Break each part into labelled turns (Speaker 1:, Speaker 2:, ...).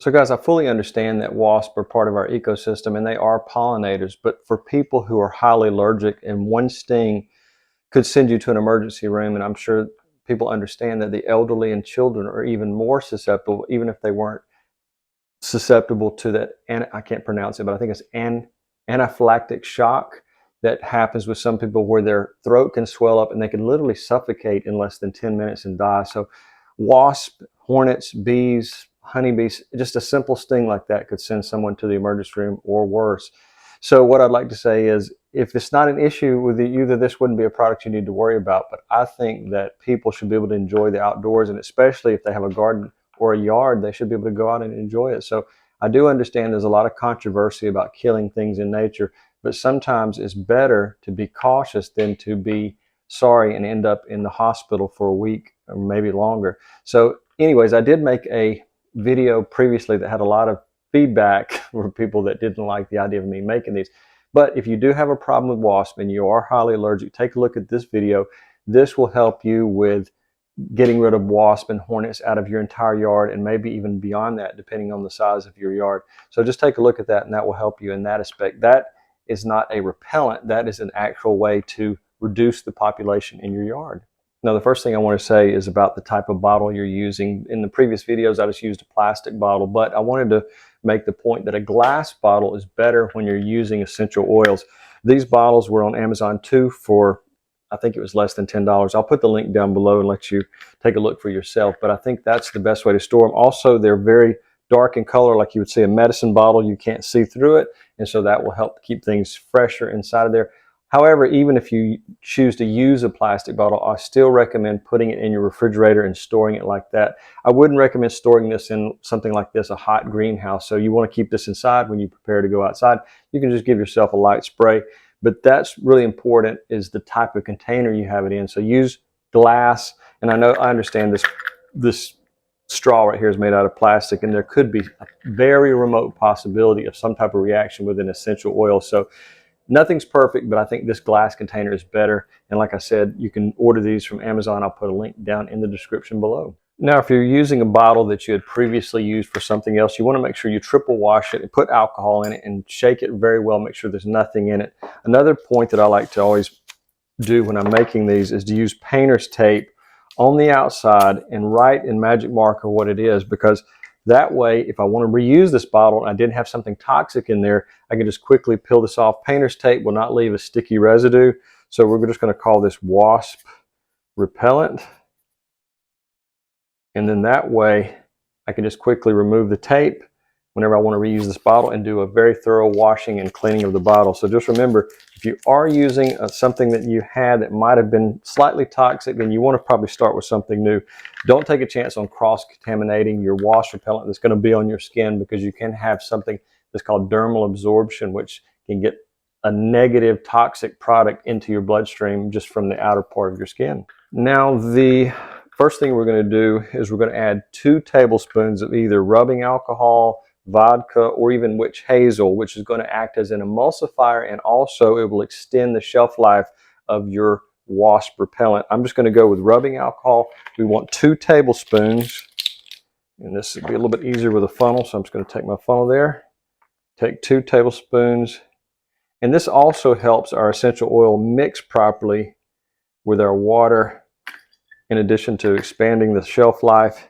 Speaker 1: So guys, I fully understand that wasps are part of our ecosystem and they are pollinators, but for people who are highly allergic and one sting could send you to an emergency room, and I'm sure people understand that the elderly and children are even more susceptible, even if they weren't susceptible to that, and I can't pronounce it, but I think it's anaphylactic shock that happens with some people where their throat can swell up and they can literally suffocate in less than 10 minutes and die. So wasps, hornets, bees, honeybees, just a simple sting like that could send someone to the emergency room or worse. So what I'd like to say is, if it's not an issue with you, then this wouldn't be a product you need to worry about. But I think that people should be able to enjoy the outdoors, and especially if they have a garden or a yard, they should be able to go out and enjoy it. So I do understand there's a lot of controversy about killing things in nature, but sometimes it's better to be cautious than to be sorry and end up in the hospital for a week or maybe longer. So anyways, I did make a video previously that had a lot of feedback from people that didn't like the idea of me making these. But if you do have a problem with wasp and you are highly allergic, take a look at this video. This will help you with getting rid of wasp and hornets out of your entire yard, and maybe even beyond that, depending on the size of your yard. So just take a look at that, and that will help you in that aspect. That is not a repellent. That is an actual way to reduce the population in your yard. Now, the first thing I want to say is about the type of bottle you're using. In the previous videos, I just used a plastic bottle, but I wanted to make the point that a glass bottle is better when you're using essential oils. These bottles were on Amazon too for, I think it was less than $10. I'll put the link down below and let you take a look for yourself, but I think that's the best way to store them. Also, they're very dark in color, like you would see a medicine bottle. You can't see through it, and so that will help keep things fresher inside of there. However, even if you choose to use a plastic bottle, I still recommend putting it in your refrigerator and storing it like that. I wouldn't recommend storing this in something like this, a hot greenhouse. So you want to keep this inside when you prepare to go outside. You can just give yourself a light spray. But that's really important, is the type of container you have it in. So use glass, and I understand this straw right here is made out of plastic, and there could be a very remote possibility of some type of reaction with an essential oil. So nothing's perfect, but I think this glass container is better. And like I said, you can order these from Amazon. I'll put a link down in the description below. Now, if you're using a bottle that you had previously used for something else, you want to make sure you triple wash it and put alcohol in it and shake it very well. Make sure there's nothing in it. Another point that I like to always do when I'm making these is to use painter's tape on the outside and write in magic marker what it is, because that way, if I want to reuse this bottle and I didn't have something toxic in there, I can just quickly peel this off. Painter's tape will not leave a sticky residue. So we're just going to call this wasp repellent. And then that way, I can just quickly remove the tape whenever I want to reuse this bottle and do a very thorough washing and cleaning of the bottle. So just remember, if you are using something that you had that might have been slightly toxic, then you want to probably start with something new. Don't take a chance on cross-contaminating your wasp repellent that's going to be on your skin, because you can have something that's called dermal absorption, which can get a negative toxic product into your bloodstream just from the outer part of your skin. Now, the first thing we're going to do is we're going to add 2 tablespoons of either rubbing alcohol, vodka, or even witch hazel, which is going to act as an emulsifier, and also it will extend the shelf life of your wasp repellent. I'm just going to go with rubbing alcohol. We want 2 tablespoons, and this would be a little bit easier with a funnel, so I'm just going to take my funnel there, take 2 tablespoons, and this also helps our essential oil mix properly with our water, in addition to expanding the shelf life.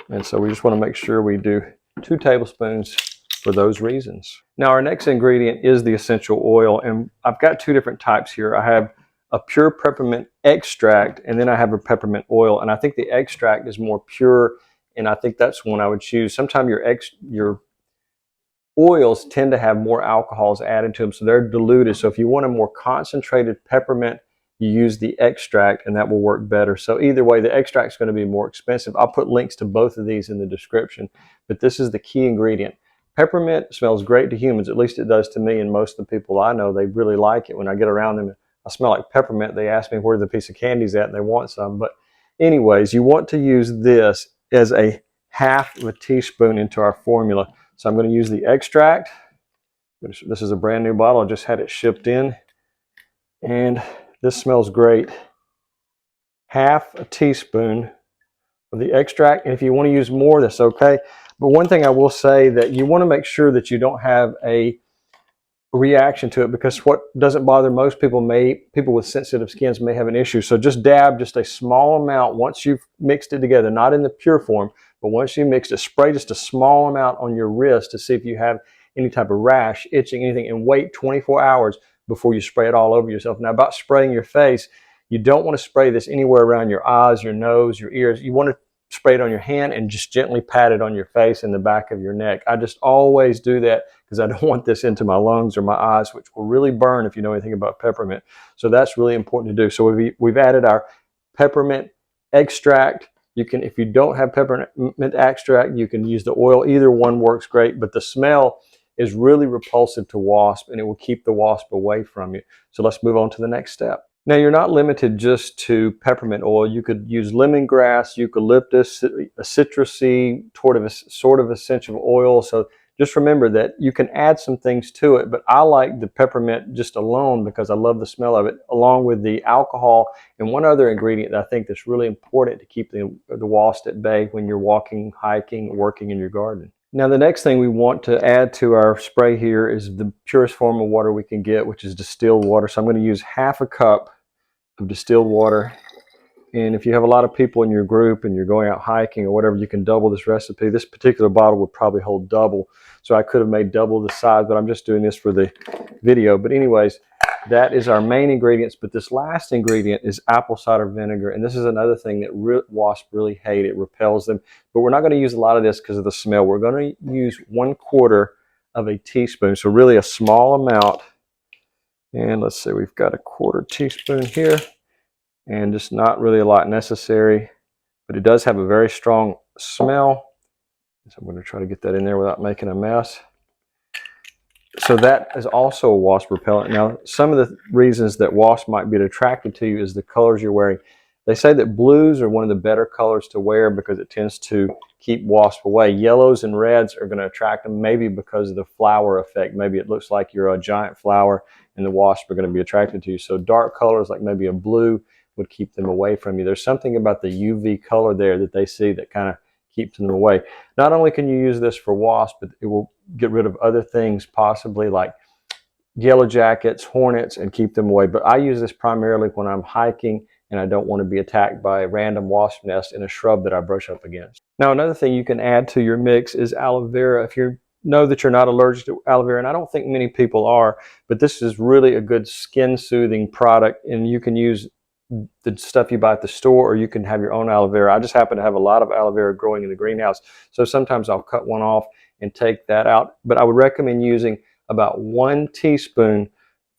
Speaker 1: And so we just want to make sure we do 2 tablespoons for those reasons. Now, our next ingredient is the essential oil, and I've got 2 different types here. I have a pure peppermint extract, and then I have a peppermint oil, and I think the extract is more pure, and I think that's one I would choose. Sometimes your oils tend to have more alcohols added to them, so they're diluted. So if you want a more concentrated peppermint, you use the extract, and that will work better. So either way, the extract is going to be more expensive. I'll put links to both of these in the description, but this is the key ingredient. Peppermint smells great to humans, at least it does to me, and most of the people I know, they really like it. When I get around them, I smell like peppermint, they ask me where the piece of candy's at, and they want some. But anyways, you want to use this as a half of a teaspoon into our formula. So I'm going to use the extract. This is a brand new bottle. I just had it shipped in, and this smells great. Half a teaspoon of the extract. And if you want to use more, that's okay. But one thing I will say, that you want to make sure that you don't have a reaction to it, because what doesn't bother most people, people with sensitive skins may have an issue. So just dab just a small amount once you've mixed it together, not in the pure form, but once you mix it, spray just a small amount on your wrist to see if you have any type of rash, itching, anything, and wait 24 hours before you spray it all over yourself. Now, about spraying your face, you don't want to spray this anywhere around your eyes, your nose, your ears. You want to spray it on your hand and just gently pat it on your face and the back of your neck. I just always do that because I don't want this into my lungs or my eyes, which will really burn if you know anything about peppermint. So that's really important to do. So we've added our peppermint extract. You can, if you don't have peppermint extract, you can use the oil. Either one works great, but the smell is really repulsive to wasp, and it will keep the wasp away from you. So let's move on to the next step. Now, you're not limited just to peppermint oil. You could use lemongrass, eucalyptus, a citrusy sort of essential oil. So just remember that you can add some things to it, but I like the peppermint just alone because I love the smell of it, along with the alcohol and one other ingredient that I think that's really important to keep the wasp at bay when you're walking, hiking, working in your garden. Now, the next thing we want to add to our spray here is the purest form of water we can get, which is distilled water. So I'm going to use half a cup of distilled water. And if you have a lot of people in your group and you're going out hiking or whatever, you can double this recipe. This particular bottle would probably hold double, so I could have made double the size, but I'm just doing this for the video. But anyways, that is our main ingredients. But this last ingredient is apple cider vinegar, and this is another thing that wasps really hate. It repels them. But we're not going to use a lot of this because of the smell. We're going to use 1/4 of a teaspoon, so really a small amount. And let's see, we've got a 1/4 teaspoon here, and just not really a lot necessary, but it does have a very strong smell. So I'm going to try to get that in there without making a mess. So that is also a wasp repellent. Now, some of the reasons that wasps might be attracted to you is the colors you're wearing. They say that blues are one of the better colors to wear because it tends to keep wasps away. Yellows and reds are going to attract them, maybe because of the flower effect. Maybe it looks like you're a giant flower and the wasps are going to be attracted to you. So dark colors like maybe a blue would keep them away from you. There's something about the UV color there that they see that kind of keeps them away. Not only can you use this for wasps, but it will get rid of other things, possibly like yellow jackets, hornets, and keep them away. But I use this primarily when I'm hiking and I don't want to be attacked by a random wasp nest in a shrub that I brush up against. Now, another thing you can add to your mix is aloe vera. If you know that you're not allergic to aloe vera, and I don't think many people are, but this is really a good skin soothing product, and you can use the stuff you buy at the store, or you can have your own aloe vera. I just happen to have a lot of aloe vera growing in the greenhouse, so sometimes I'll cut one off and take that out. But I would recommend using about 1 teaspoon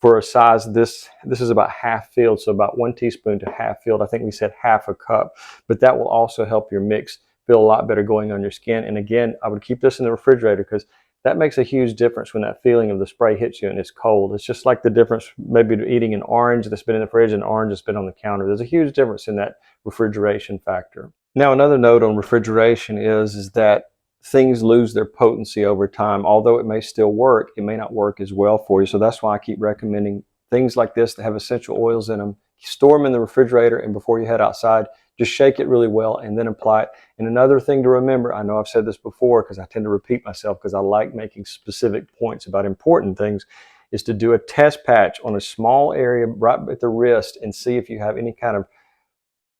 Speaker 1: for a size. This is about half filled, so about 1 teaspoon to half filled. I think we said half a cup, but that will also help your mix feel a lot better going on your skin. And again, I would keep this in the refrigerator because that makes a huge difference when that feeling of the spray hits you and it's cold. It's just like the difference maybe to eating an orange that's been in the fridge and an orange that's been on the counter. There's a huge difference in that refrigeration factor. Now, another note on refrigeration is that things lose their potency over time. Although it may still work, it may not work as well for you. So that's why I keep recommending things like this that have essential oils in them. Store them in the refrigerator, and before you head outside, just shake it really well and then apply it. And another thing to remember, I know I've said this before because I tend to repeat myself because I like making specific points about important things, is to do a test patch on a small area right at the wrist and see if you have any kind of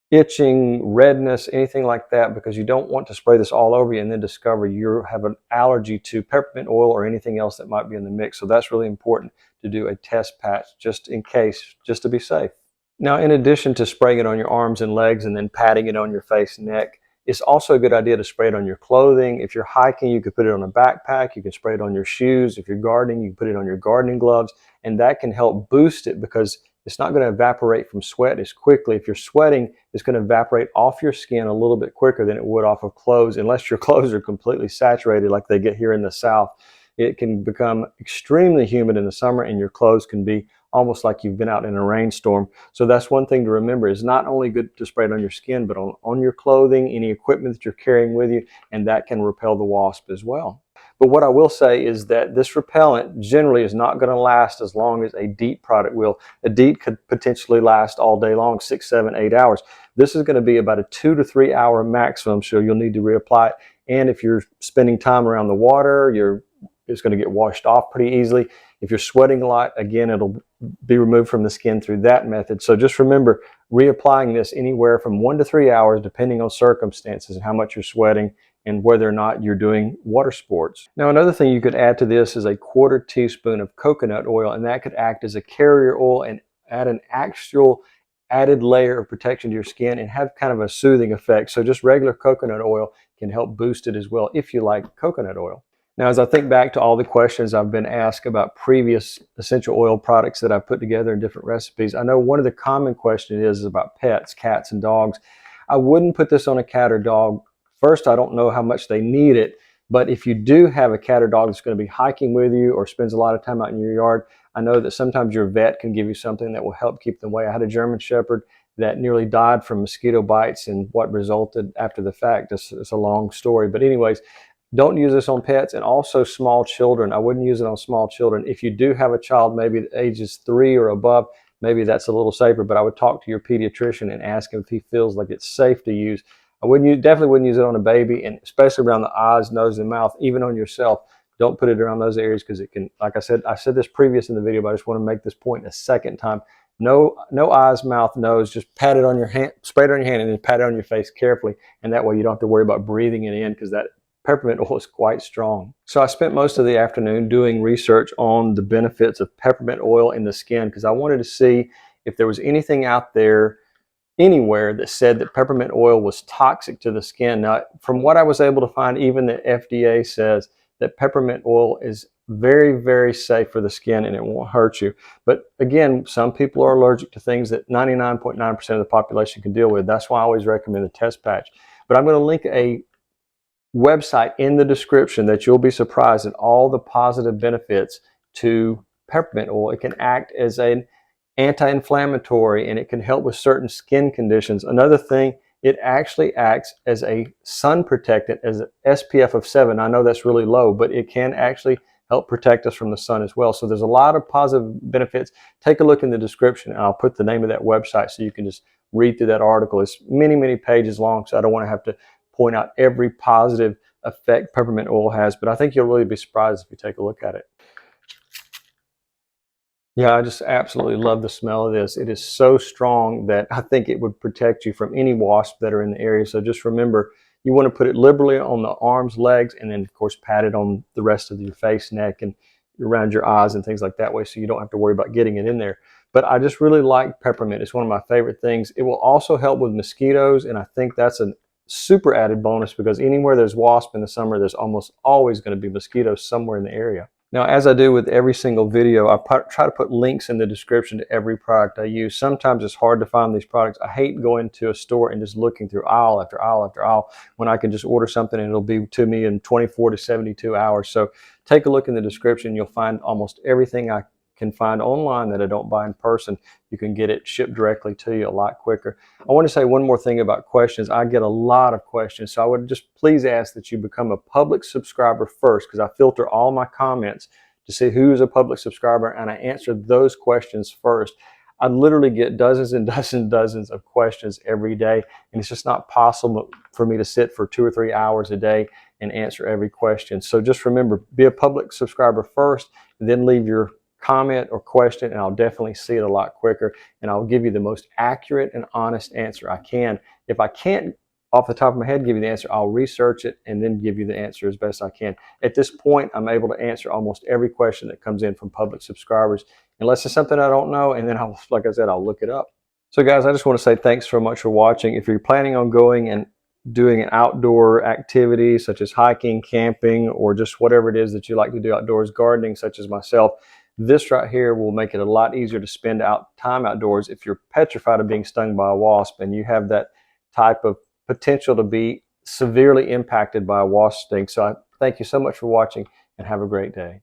Speaker 1: itching, redness, anything like that, because you don't want to spray this all over you and then discover you have an allergy to peppermint oil or anything else that might be in the mix. So that's really important to do a test patch just in case, just to be safe. Now, in addition to spraying it on your arms and legs and then patting it on your face and neck, it's also a good idea to spray it on your clothing. If you're hiking, you could put it on a backpack. You can spray it on your shoes. If you're gardening, you can put it on your gardening gloves, and that can help boost it because it's not going to evaporate from sweat as quickly. If you're sweating, it's going to evaporate off your skin a little bit quicker than it would off of clothes, unless your clothes are completely saturated like they get here in the South. It can become extremely humid in the summer, and your clothes can be almost like you've been out in a rainstorm. So that's one thing to remember, is not only good to spray it on your skin, but on your clothing, any equipment that you're carrying with you, and that can repel the wasp as well. But what I will say is that this repellent generally is not going to last as long as a DEET product will. A DEET could potentially last all day long, 6, 7, 8 hours. This is going to be about a 2 to 3 hour maximum, so you'll need to reapply it. And if you're spending time around the water, it's going to get washed off pretty easily. If you're sweating a lot, again, it'll be removed from the skin through that method. So just remember, reapplying this anywhere from 1 to 3 hours, depending on circumstances and how much you're sweating and whether or not you're doing water sports. Now, another thing you could add to this is a 1/4 teaspoon of coconut oil, and that could act as a carrier oil and add an actual added layer of protection to your skin and have kind of a soothing effect. So just regular coconut oil can help boost it as well if you like coconut oil. Now, as I think back to all the questions I've been asked about previous essential oil products that I've put together in different recipes, I know one of the common questions is about pets, cats and dogs. I wouldn't put this on a cat or dog. First, I don't know how much they need it, but if you do have a cat or dog that's going to be hiking with you or spends a lot of time out in your yard, I know that sometimes your vet can give you something that will help keep them away. I had a German Shepherd that nearly died from mosquito bites and what resulted after the fact. It's a long story, but anyways, don't use this on pets, and also small children. I wouldn't use it on small children. If you do have a child maybe ages 3 or above, maybe that's a little safer, but I would talk to your pediatrician and ask him if he feels like it's safe to use. Definitely wouldn't use it on a baby, and especially around the eyes, nose, and mouth, even on yourself. Don't put it around those areas because it can, like I said this previous in the video, but I just want to make this point a second time. No eyes, mouth, nose. Just pat it on your hand, spray it on your hand, and then pat it on your face carefully, and that way you don't have to worry about breathing it in because that peppermint oil is quite strong. So I spent most of the afternoon doing research on the benefits of peppermint oil in the skin because I wanted to see if there was anything out there anywhere that said that peppermint oil was toxic to the skin. Now, from what I was able to find, even the FDA says that peppermint oil is very, very safe for the skin and it won't hurt you. But again, some people are allergic to things that 99.9% of the population can deal with. That's why I always recommend a test patch. But I'm going to link a website in the description that you'll be surprised at all the positive benefits to peppermint oil. It can act as an anti-inflammatory and it can help with certain skin conditions. Another thing, it actually acts as a sun protectant, as an SPF of 7. I know that's really low, but it can actually help protect us from the sun as well. So there's a lot of positive benefits. Take a look in the description and I'll put the name of that website so you can just read through that article. It's many, many pages long, so I don't want to have to point out every positive effect peppermint oil has, but I think you'll really be surprised if you take a look at it. Yeah, I just absolutely love the smell of this. It is so strong that I think it would protect you from any wasps that are in the area. So just remember, you want to put it liberally on the arms, legs, and then of course pat it on the rest of your face, neck, and around your eyes and things like that way so you don't have to worry about getting it in there. But I just really like peppermint. It's one of my favorite things. It will also help with mosquitoes, and I think that's a super added bonus because anywhere there's wasp in the summer, there's almost always going to be mosquitoes somewhere in the area. Now, as I do with every single video, I try to put links in the description to every product I use. Sometimes it's hard to find these products. I hate going to a store and just looking through aisle after aisle after aisle when I can just order something and it'll be to me in 24 to 72 hours. So take a look in the description. You'll find almost everything I can find online that I don't buy in person. You can get it shipped directly to you a lot quicker. I want to say one more thing about questions. I get a lot of questions, so I would just please ask that you become a public subscriber first because I filter all my comments to see who's a public subscriber and I answer those questions first. I literally get dozens and dozens of questions every day, and it's just not possible for me to sit for 2 or 3 hours a day and answer every question. So just remember, be a public subscriber first, and then leave your comment or question, and I'll definitely see it a lot quicker, and I'll give you the most accurate and honest answer I can. If I can't off the top of my head give you the answer, I'll research it and then give you the answer as best I can. At this point, I'm able to answer almost every question that comes in from public subscribers, unless it's something I don't know, and then like I said, I'll look it up. So guys, I just want to say thanks so much for watching. If you're planning on going and doing an outdoor activity such as hiking, camping, or just whatever it is that you like to do outdoors, gardening such as myself, this right here will make it a lot easier to spend time outdoors if you're petrified of being stung by a wasp and you have that type of potential to be severely impacted by a wasp sting. So I thank you so much for watching and have a great day.